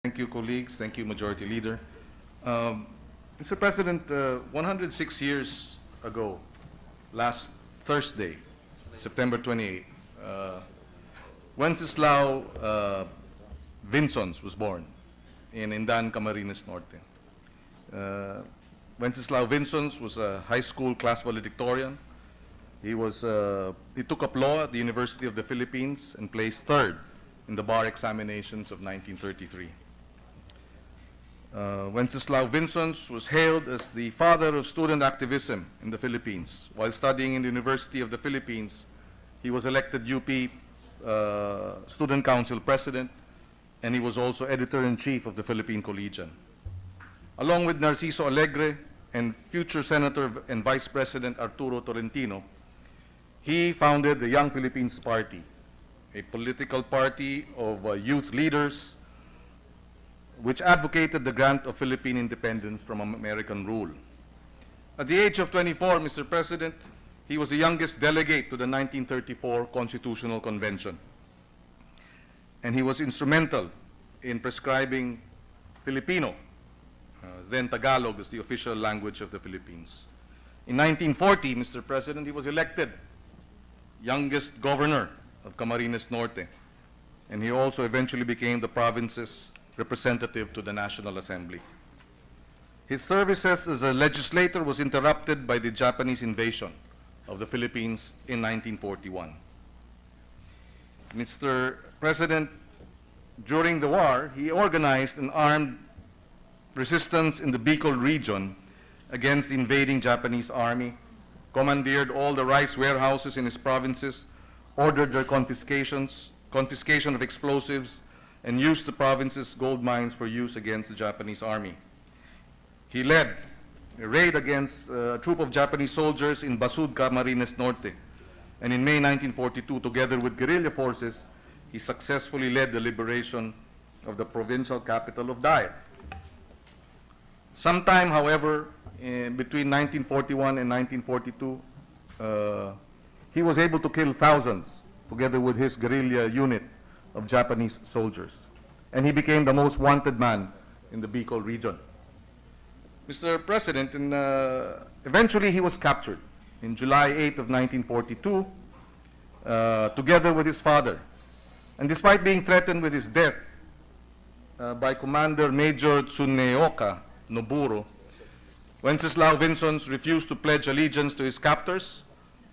Thank you, colleagues. Thank you, Majority Leader. Mr. President, 106 years ago, last Thursday, September 28, Wenceslao Vinsons was born in Indan, Camarines Norte. Wenceslao Vinsons was a high school class valedictorian. He took up law at the University of the Philippines and placed third in the bar examinations of 1933. Wenceslao Vinsons was hailed as the father of student activism in the Philippines. While studying in the University of the Philippines, he was elected UP Student Council President, and he was also Editor-in-Chief of the Philippine Collegian. Along with Narciso Alegre and future Senator and Vice President Arturo Tolentino, he founded the Young Philippines Party, a political party of youth leaders which advocated the grant of Philippine independence from American rule. At the age of 24, Mr. President, he was the youngest delegate to the 1934 Constitutional Convention. And he was instrumental in prescribing Filipino, then Tagalog, as the official language of the Philippines. In 1940, Mr. President, he was elected youngest governor of Camarines Norte, and he also eventually became the province's representative to the National Assembly. His services as a legislator was interrupted by the Japanese invasion of the Philippines in 1941. Mr. President, during the war, he organized an armed resistance in the Bicol region against the invading Japanese army, commandeered all the rice warehouses in his provinces, ordered their confiscation of explosives, and used the province's gold mines for use against the Japanese army. He led a raid against a troop of Japanese soldiers in Basud, Camarines Norte. And in May 1942, together with guerrilla forces, he successfully led the liberation of the provincial capital of Dair. Sometime, however, between 1941 and 1942, he was able to kill thousands, together with his guerrilla unit of Japanese soldiers. And he became the most wanted man in the Bicol region. Mr. President, eventually he was captured in July 8 of 1942, together with his father. And despite being threatened with his death by Commander Major Tsuneoka Noburo, Wenceslao Vinsons refused to pledge allegiance to his captors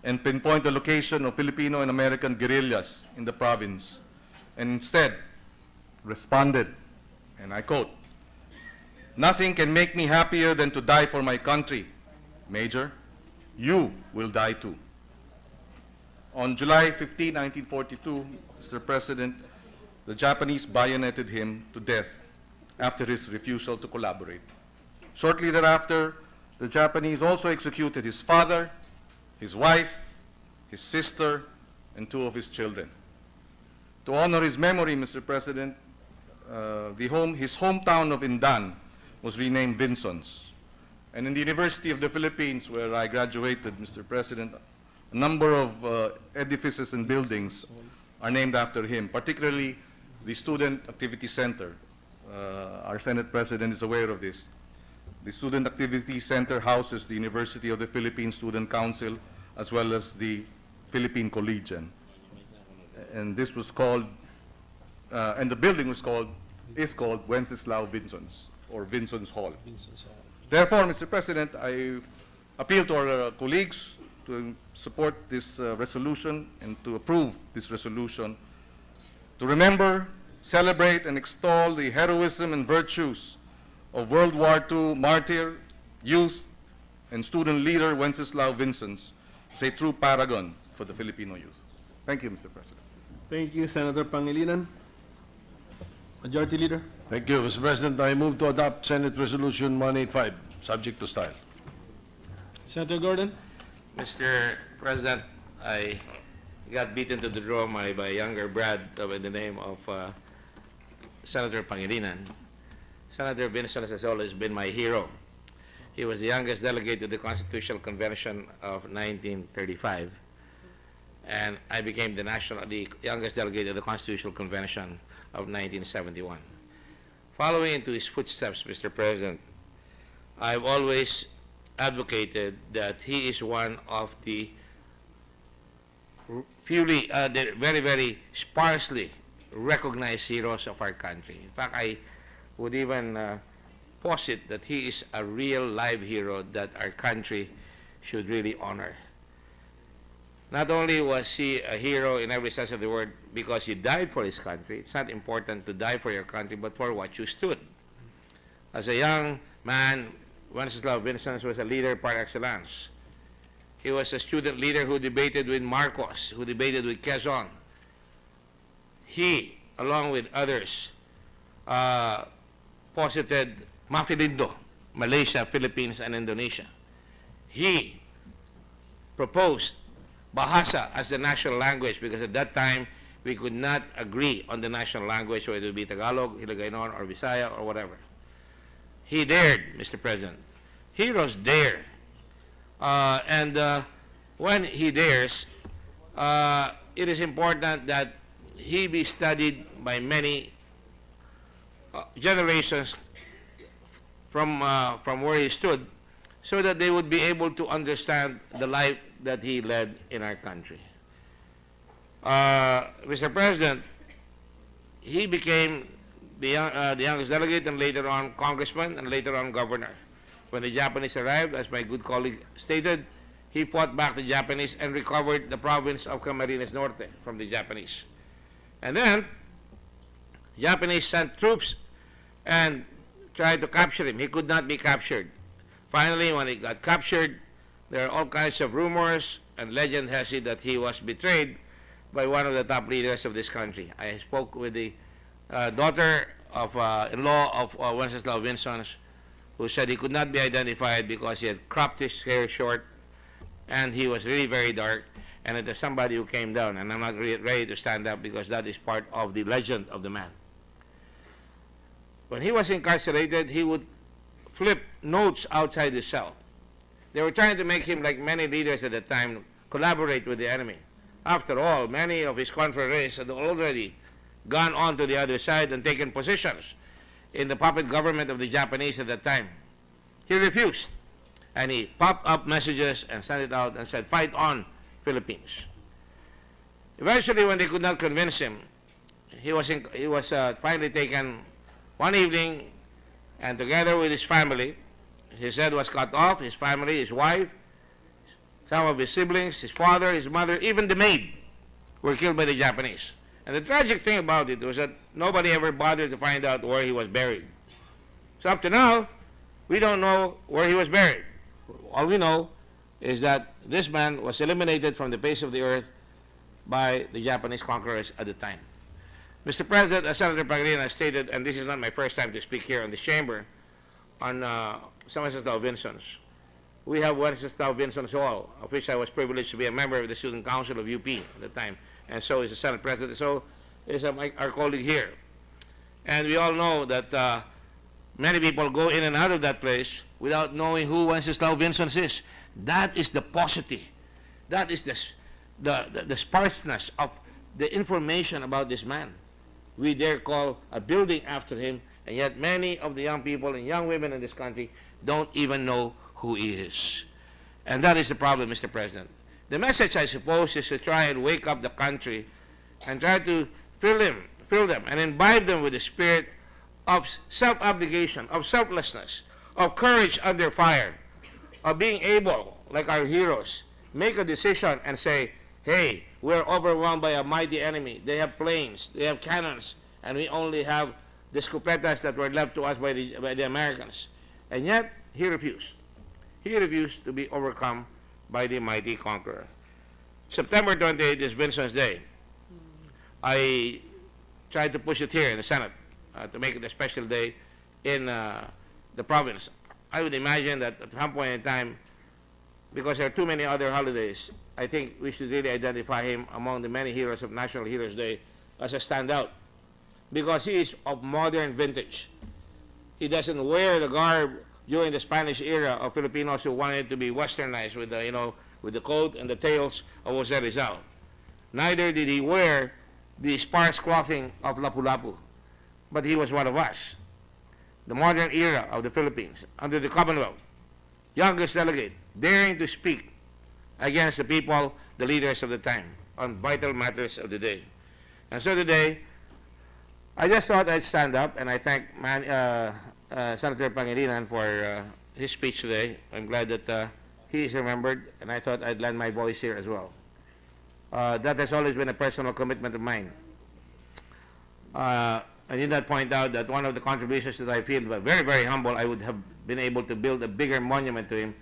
and pinpoint the location of Filipino and American guerrillas in the province, and instead responded, and I quote, "Nothing can make me happier than to die for my country. Major, you will die too." On July 15, 1942, Mr. President, the Japanese bayoneted him to death after his refusal to collaborate. Shortly thereafter, the Japanese also executed his father, his wife, his sister, and two of his children. To honor his memory, Mr. President, his hometown of Indan was renamed Vinsons. And in the University of the Philippines, where I graduated, Mr. President, a number of edifices and buildings are named after him, particularly the Student Activity Center. Our Senate President is aware of this. The Student Activity Center houses the University of the Philippines Student Council, as well as the Philippine Collegian. And this was called, and the building is called Wenceslao Vinsons, or Vinsons Hall. Therefore, Mr. President, I appeal to our colleagues to support this resolution and to approve this resolution, to remember, celebrate, and extol the heroism and virtues of World War II martyr, youth, and student leader Wenceslao Vinsons, a true paragon for the Filipino youth. Thank you, Mr. President. Thank you, Senator Pangilanan. Majority Leader. Thank you, Mr. President. I move to adopt Senate Resolution 185, subject to style. Senator Gordon. Mr. President, I got beaten to the draw by a younger Brad in the name of Senator Pangilanan. Senator Vinsons has always been my hero. He was the youngest delegate to the Constitutional Convention of 1935, and I became the youngest delegate to the Constitutional Convention of 1971. following into his footsteps, Mr. President, I've always advocated that he is one of the the very, very sparsely recognized heroes of our country. In fact, I would even posit that he is a real live hero that our country should really honor. Not only was he a hero in every sense of the word because he died for his country. It's not important to die for your country, but for what you stood. As a young man, Wenceslao Vincent was a leader par excellence. He was a student leader who debated with Marcos, who debated with Quezon. He, along with others, posited Mafilindo, Malaysia, Philippines, and Indonesia. He proposed Bahasa as the national language because at that time we could not agree on the national language, whether it be Tagalog, Hiligaynon, or Visaya, or whatever. He dared, Mr. President. Heroes dare. When he dares, it is important that he be studied by many generations from where he stood, so that they would be able to understand the life that he led in our country. Mr. President, he became the youngest delegate and later on congressman and later on governor. When the Japanese arrived, as my good colleague stated, he fought back the Japanese and recovered the province of Camarines Norte from the Japanese. And then, Japanese sent troops and tried to capture him. He could not be captured. Finally, when he got captured, there are all kinds of rumors, and legend has it that he was betrayed by one of the top leaders of this country. I spoke with the daughter of in-law of Wenceslao Vincent, who said he could not be identified because he had cropped his hair short, and he was really very dark, and it was somebody who came down, and I'm not really ready to stand up because that is part of the legend of the man. When he was incarcerated, he would flip notes outside his cell. They were trying to make him, like many leaders at the time, collaborate with the enemy. After all, many of his confederates had already gone on to the other side and taken positions in the puppet government of the Japanese at that time. He refused, and he popped up messages and sent it out and said, "Fight on, Philippines." Eventually, when they could not convince him, he was finally taken one evening, and together with his family, his head was cut off, his family, his wife, some of his siblings, his father, his mother, even the maid were killed by the Japanese. And the tragic thing about it was that nobody ever bothered to find out where he was buried. So up to now, we don't know where he was buried. All we know is that this man was eliminated from the face of the earth by the Japanese conquerors at the time. Mr. President, as Senator Pangilanan stated, and this is not my first time to speak here in this chamber, on Wenceslao Vincent's. We have Wenceslao Vincent's Hall, of which I was privileged to be a member of the Student Council of UP at the time, and so is the Senate President, so is our colleague here. And we all know that many people go in and out of that place without knowing who Wenceslao Vincent is. That is the paucity. That is the sparseness of the information about this man. We dare call a building after him, and yet many of the young people and young women in this country don't even know who he is. And that is the problem, Mr. President. The message, I suppose, is to try and wake up the country and try to fill them and imbibe them with the spirit of self-abnegation, of selflessness, of courage under fire, of being able, like our heroes, make a decision and say, hey, we're overwhelmed by a mighty enemy. They have planes, they have cannons, and we only have the scopetas that were left to us by the Americans. And yet, he refused. He refused to be overcome by the mighty conqueror. September 28 is Vincent's Day. I tried to push it here in the Senate to make it a special day in the province. I would imagine that at some point in time, because there are too many other holidays, I think we should really identify him among the many heroes of National Heroes Day as a standout, because he is of modern vintage. He doesn't wear the garb during the Spanish era of Filipinos who wanted to be westernized with the, with the coat and the tails of Jose Rizal. Neither did he wear the sparse clothing of Lapu-Lapu, but he was one of us. the modern era of the Philippines under the Commonwealth, youngest delegate, daring to speak against the people, the leaders of the time, on vital matters of the day. And so today, I just thought I'd stand up, and I thank Senator Pangilanan for his speech today. I'm glad that he is remembered, and I thought I'd lend my voice here as well. That has always been a personal commitment of mine. I did not point out that one of the contributions that I feel very, very humble, I would have been able to build a bigger monument to him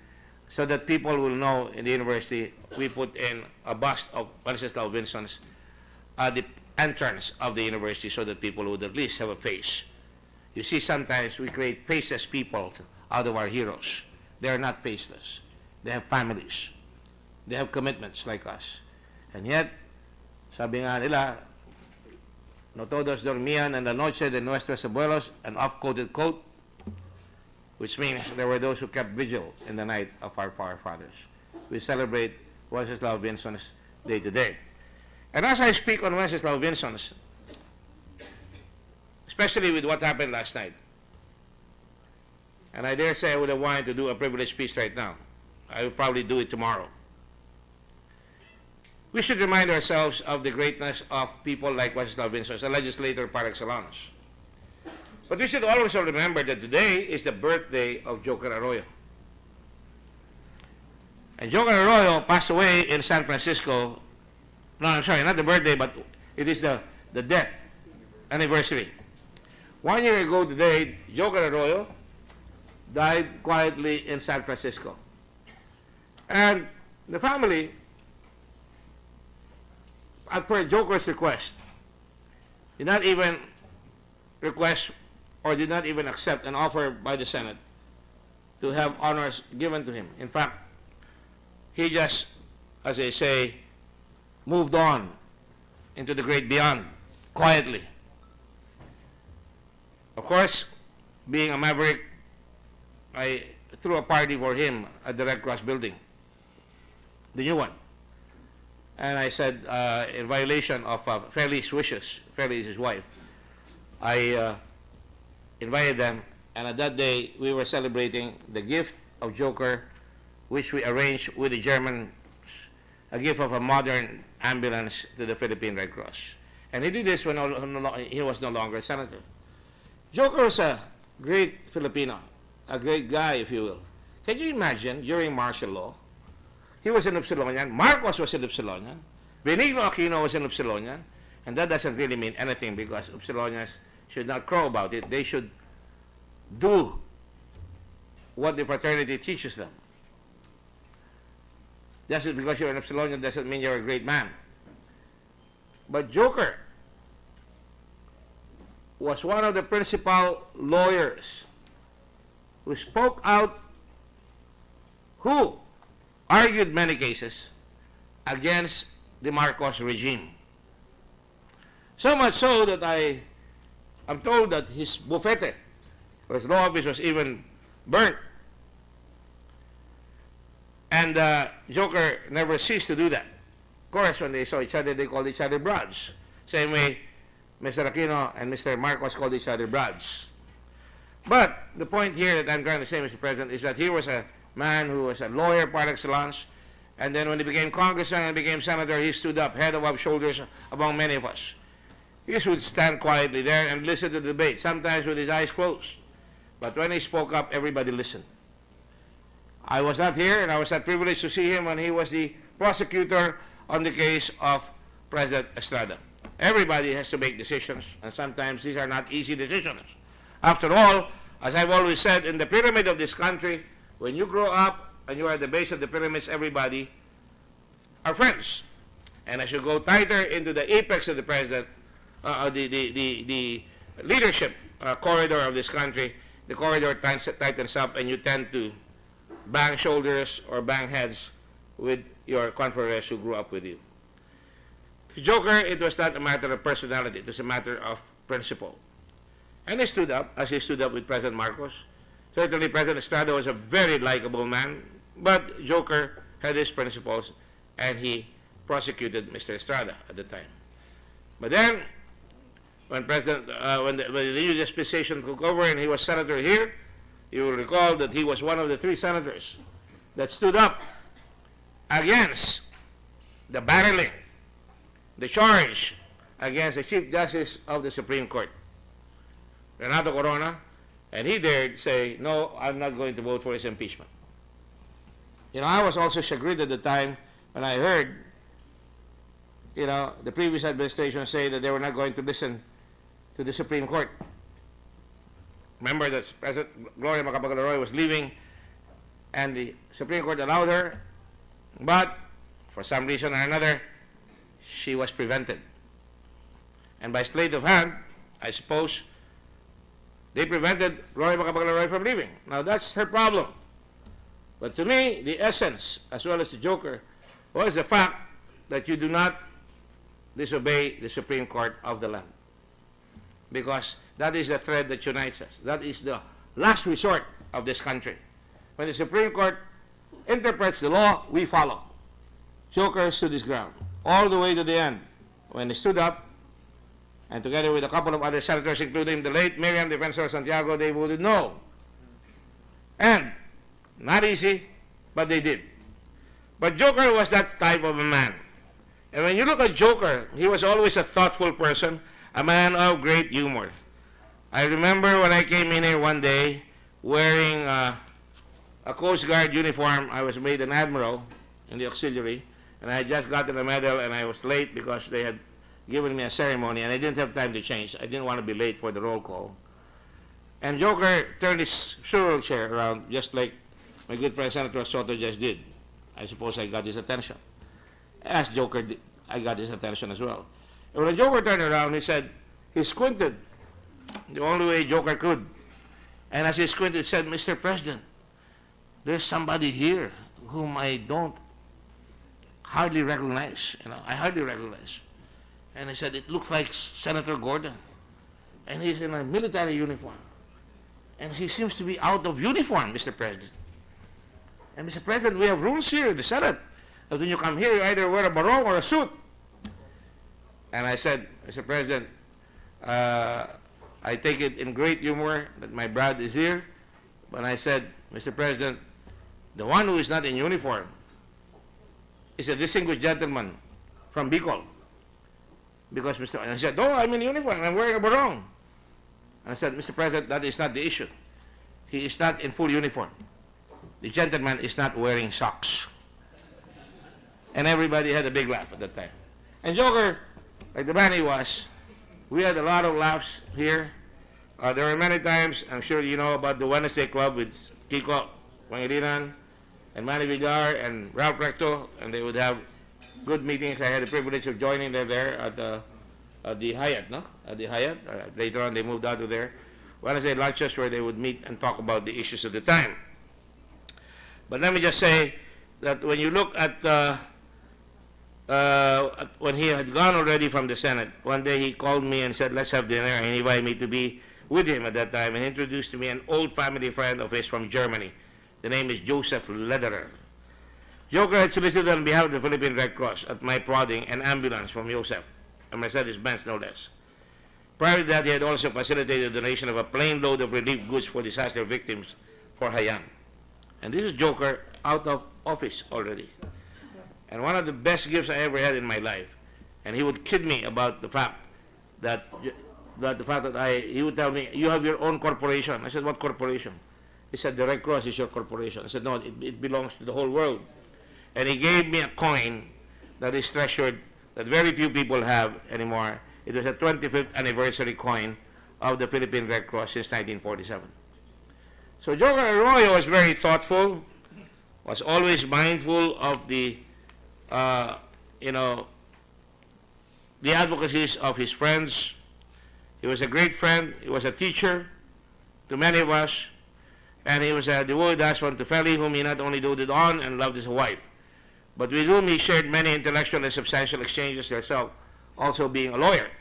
so that people will know in the university we put in a bust of Wenceslao Vinsons at the entrance of the university so that people would at least have a face. You see, sometimes we create faceless people out of our heroes. They are not faceless. They have families. They have commitments like us. And yet, sabi nga nila, no todos dormían en la noche de nuestros abuelos, an oft-quoted quote, which means there were those who kept vigil in the night of our forefathers. We celebrate Wenceslao Vinsons day to day. And as I speak on Wenceslao Vinsons, especially with what happened last night, and I dare say I would have wanted to do a privileged speech right now. I will probably do it tomorrow. We should remind ourselves of the greatness of people like Wenceslao Vinsons, a legislator par excellence. But we should also remember that today is the birthday of Joker Arroyo. And Joker Arroyo passed away in San Francisco. No, I'm sorry, not the birthday, but it is the death anniversary. 1 year ago today, Joker Arroyo died quietly in San Francisco. And the family, at per Joker's request, did not even request or did not even accept an offer by the Senate to have honors given to him. In fact, he just, as they say, moved on into the great beyond, quietly. Of course, being a maverick, I threw a party for him at the Red Cross building, the new one. And I said, in violation of Feli's wishes, Feli is his wife, I invited them, and at that day, we were celebrating the gift of Joker, which we arranged with the Germans, a gift of a modern ambulance to the Philippine Red Cross. And he did this when he was no longer a senator. Joker was a great Filipino, a great guy, if you will. Can you imagine, during martial law, he was an Upsilonian, Marcos was an Upsilonian, Benigno Aquino was an Upsilonian, and that doesn't really mean anything because Upsilonians should not crow about it. They should do what the fraternity teaches them. Just because you're an Upsilonian doesn't mean you're a great man. But Joker was one of the principal lawyers who spoke out, who argued many cases against the Marcos regime. So much so that I'm told that his bufete, or his law office, was even burnt. And Joker never ceased to do that. Of course, when they saw each other, they called each other brothers. Same way, Mr. Aquino and Mr. Marcos called each other brothers. But the point here that I'm trying to say, Mr. President, is that he was a man who was a lawyer par excellence, and then when he became congressman and became senator, he stood up, head above shoulders among many of us. He just would stand quietly there and listen to the debate, sometimes with his eyes closed. But when he spoke up, everybody listened. I was not here, and I was not privileged to see him when he was the prosecutor on the case of President Estrada. Everybody has to make decisions, and sometimes these are not easy decisions. After all, as I've always said, in the pyramid of this country, when you grow up and you are at the base of the pyramids, everybody are friends. And as you go tighter into the apex of the president, the leadership corridor of this country, the corridor tightens up, and you tend to bang shoulders or bang heads with your confreres who grew up with you. To Joker, it was not a matter of personality, it was a matter of principle. And he stood up, as he stood up with President Marcos. Certainly, President Estrada was a very likable man, but Joker had his principles, and he prosecuted Mr. Estrada at the time. But then, when when the new dispensation took over and he was senator here, you will recall that he was one of the 3 senators that stood up against the barreling, the charge against the Chief Justice of the Supreme Court, Renato Corona, and he dared say, no, I'm not going to vote for his impeachment. You know, I was also chagrined at the time when I heard, you know, the previous administration say that they were not going to listen to the Supreme Court. Remember that President Gloria Macapagal-Arroyo was leaving and the Supreme Court allowed her, but for some reason or another, she was prevented. And by sleight of hand, I suppose, they prevented Gloria Macapagal-Arroyo from leaving. Now that's her problem. But to me, the essence, as well as the joker, was the fact that you do not disobey the Supreme Court of the land. Because that is the thread that unites us. That is the last resort of this country. When the Supreme Court interprets the law, we follow. Joker stood his ground all the way to the end. When he stood up, and together with a couple of other senators, including the late Miriam Defensor Santiago, they voted no. And not easy, but they did. But Joker was that type of a man. And when you look at Joker, he was always a thoughtful person, a man of great humor. I remember when I came in here one day wearing a Coast Guard uniform. I was made an admiral in the auxiliary, and I had just gotten a medal, and I was late because they had given me a ceremony, and I didn't have time to change. I didn't want to be late for the roll call. And Joker turned his swivel chair around, just like my good friend Senator Soto just did. I suppose I got his attention. As Joker did, I got his attention as well. And when Joker turned around, he squinted the only way Joker could. And as he squinted, he said, Mr. President, there's somebody here whom I don't hardly recognize. You know, I hardly recognize. And he said, it looks like Senator Gordon. And he's in a military uniform. And he seems to be out of uniform, Mr. President. And Mr. President, we have rules here in the Senate that when you come here, you either wear a barong or a suit. And I said, Mr. President, I take it in great humor that my bride is here. But I said, Mr. President, the one who is not in uniform is a distinguished gentleman from Bicol. Because and I said, no, I'm in uniform, I'm wearing a barong. And I said, Mr. President, that is not the issue. He is not in full uniform. The gentleman is not wearing socks. And everybody had a big laugh at that time. And Joker, like the man he was, we had a lot of laughs here. There were many times, I'm sure you know about the Wednesday Club with Kiko Pangilanan and Manny Villar and Ralph Recto, and they would have good meetings. I had the privilege of joining them there at the Hyatt, no? At the Hyatt. Later on, they moved out of there. Wednesday lunches where they would meet and talk about the issues of the time. But let me just say that when you look at when he had gone already from the Senate, one day he called me and said, let's have dinner, and he invited me to be with him at that time and introduced to me an old family friend of his from Germany. The name is Joseph Lederer. Joker had solicited on behalf of the Philippine Red Cross at my prodding an ambulance from Joseph, a Mercedes-Benz no less. Prior to that, he had also facilitated the donation of a plane load of relief goods for disaster victims for Haiyan. And this is Joker out of office already. And one of the best gifts I ever had in my life. And he would kid me about the fact that he would tell me, you have your own corporation. I said, what corporation? He said, the Red Cross is your corporation. I said, no, it belongs to the whole world. And he gave me a coin that is treasured, that very few people have anymore. It was a 25th anniversary coin of the Philippine Red Cross since 1947. So Joker Arroyo was very thoughtful, was always mindful of the advocacies of his friends. He was a great friend. He was a teacher to many of us. And he was a devoted husband to Feli, whom he not only doted on and loved as a wife, but with whom he shared many intellectual and substantial exchanges, herself also being a lawyer.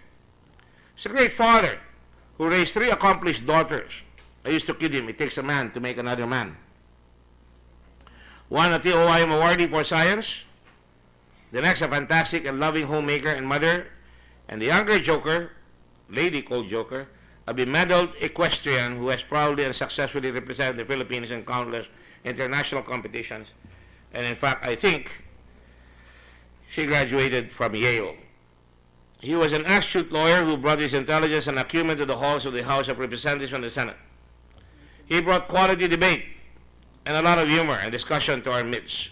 He's a great father who raised 3 accomplished daughters. I used to kid him, it takes a man to make another man. One a TOIM awardee for science, the next a fantastic and loving homemaker and mother, and the younger Joker, lady called Joker, a bemedaled equestrian who has proudly and successfully represented the Philippines in countless international competitions. And in fact, I think she graduated from Yale. He was an astute lawyer who brought his intelligence and acumen to the halls of the House of Representatives and the Senate. He brought quality debate and a lot of humor and discussion to our midst.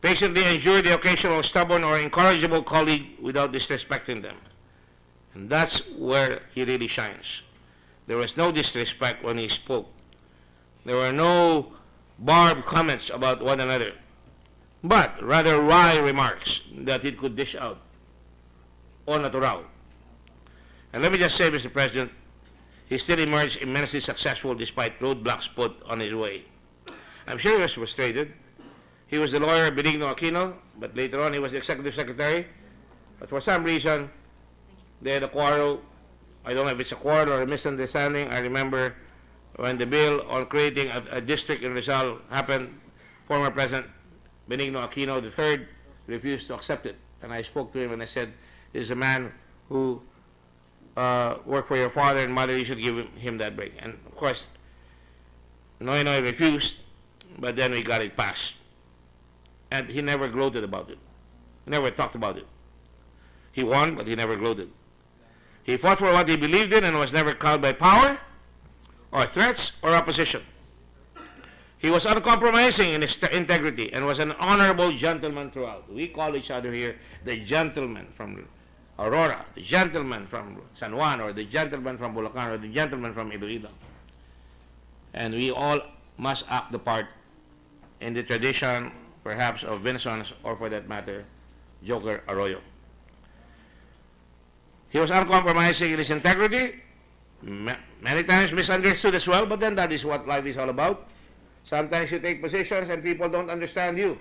Patiently endured the occasional stubborn or incorrigible colleague without disrespecting them. And that's where he really shines. There was no disrespect when he spoke. There were no barbed comments about one another, but rather wry remarks that he could dish out au natural. And let me just say, Mr. President, he still emerged immensely successful despite roadblocks put on his way. I'm sure he was frustrated. He was the lawyer Benigno Aquino, but later on he was the executive secretary. But for some reason, they had a quarrel. I don't know if it's a quarrel or a misunderstanding. I remember when the bill on creating a district in Rizal happened, former President Benigno Aquino III refused to accept it. And I spoke to him and I said, this is a man who worked for your father and mother, you should give him that break. And of course, Noy refused, but then we got it passed. And he never gloated about it. He never talked about it. He won, but he never gloated. He fought for what he believed in and was never cowed by power or threats or opposition. He was uncompromising in his integrity and was an honorable gentleman throughout. We call each other here the gentleman from Aurora, the gentleman from San Juan, or the gentleman from Bulacan, or the gentleman from Iloilo. And we all must act the part in the tradition, perhaps, of Vincent's, or for that matter, Joker Arroyo. He was uncompromising in his integrity, many times misunderstood as well, but then that is what life is all about. Sometimes you take positions and people don't understand you.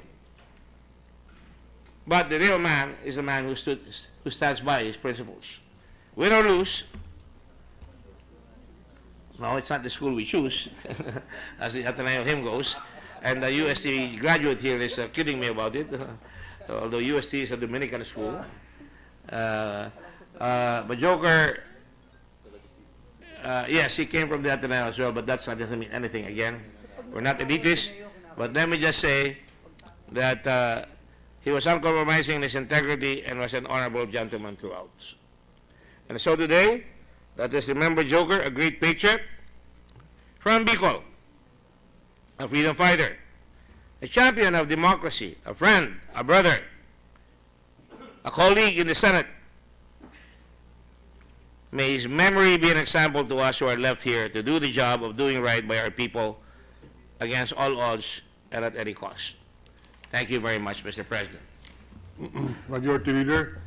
But the real man is the man who stands by his principles. Win or lose, no, it's not the school we choose, as the Ateneo hymn goes. And the UST graduate here is kidding me about it. So although UST is a Dominican school, but Joker, yes, he came from the Ateneo as well, but that doesn't mean anything again. We're not elitists, but let me just say that he was uncompromising in his integrity and was an honorable gentleman throughout. And so today, let us remember Joker, a great patriot from Bicol, a freedom fighter, a champion of democracy, a friend, a brother, a colleague in the Senate. May his memory be an example to us who are left here to do the job of doing right by our people against all odds and at any cost. Thank you very much, Mr. President. Majority Leader.